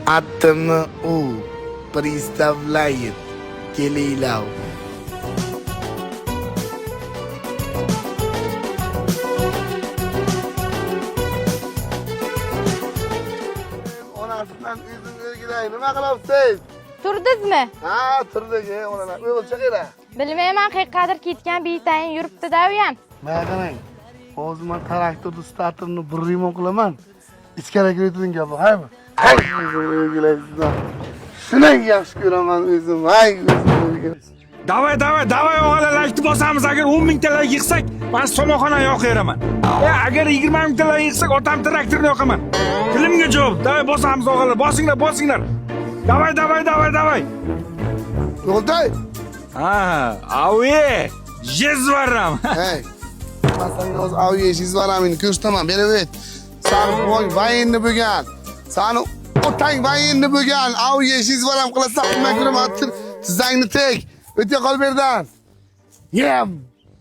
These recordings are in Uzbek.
Attimi u приставляет. Kelinglar. Onasidan o'zim o'rgilay. Nima qilyapsiz? Turdizmi? Ha, turdik, ona. O'g'ilcha qara. Bilmayman, qayerqadir ketgan betayin yuribdi-da u ham. Mana qarang. Hozir men traktorni starterini bir remont qilaman. Ichkariga kiritgan gapi, haymi? Hay, o'zim o'rgilaysizlar. Shunday yaxshi ko'raman o'zim. Hay, o'zim o'rgilaysiz. Davay, o'g'illar, laykni bosamiz. Agar 10 mingta layk yig'sak, men somonxona yoqiraman. Agar 20 mingta layk yig'sak, otam traktorni yoqaman. Tilimga javob. Davay, bosamiz o'g'illar. Bosinglar. Davay. Yo'lday. Ha, aviye. Jezvaram. Hey. Men senga o'z aviyeyiz varamini ko'rsataman. Beraver. Sani boy vayinni bo'lgan. Sani otang vayinni bo'lgan. Aviyeyiz varam qilasan, nima ko'ramatir. Tizangni tek. O'tga qol berdan. Yem.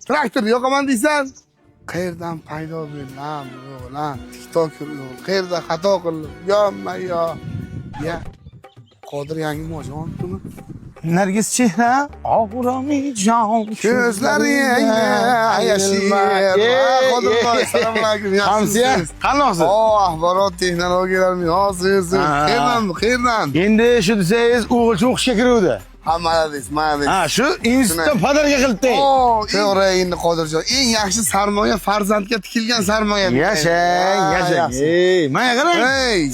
Traktor yoqaman deysan. Qayerdan paydo bo'lgan o'g'lan? TikToker o'g'il. Qayerda xato qildim? Yomma yo. Ya. Qodir yangi mo'jizani olibdimi? Nargiz chehra, og'ramijon. Ko'zlari yashil. Qodir, assalomu alaykum. Hamsiya, qanaqsiz? Axborot texnologiyalari hozir. Qayerdan? Endi shu desangiz, o'g'ilcha o'qishga kiruvdi. Ha, malades. Ha, shu institutda podarka qildi. To'g'ri, endi Qodirjon, eng yaxshi sarmoya farzandga tikilgan sarmoya. Yashang. Ey, mana qarang.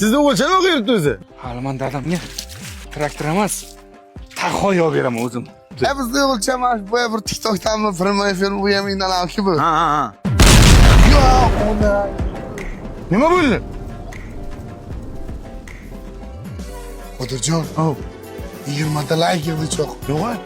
Sizni o'g'ilchani o'qiyapti o'zi. Hali men dadamga traktor emas, taxo yo'q beraman o'zim. Bizning o'g'ilcha mana bu bir TikTokdanmi, firma film bu ham indalanki bu. Ha. Yo'q, unda. Nima bo'ldi? Qodirjon, 20 ta like yig'di cho'q. Yo'q.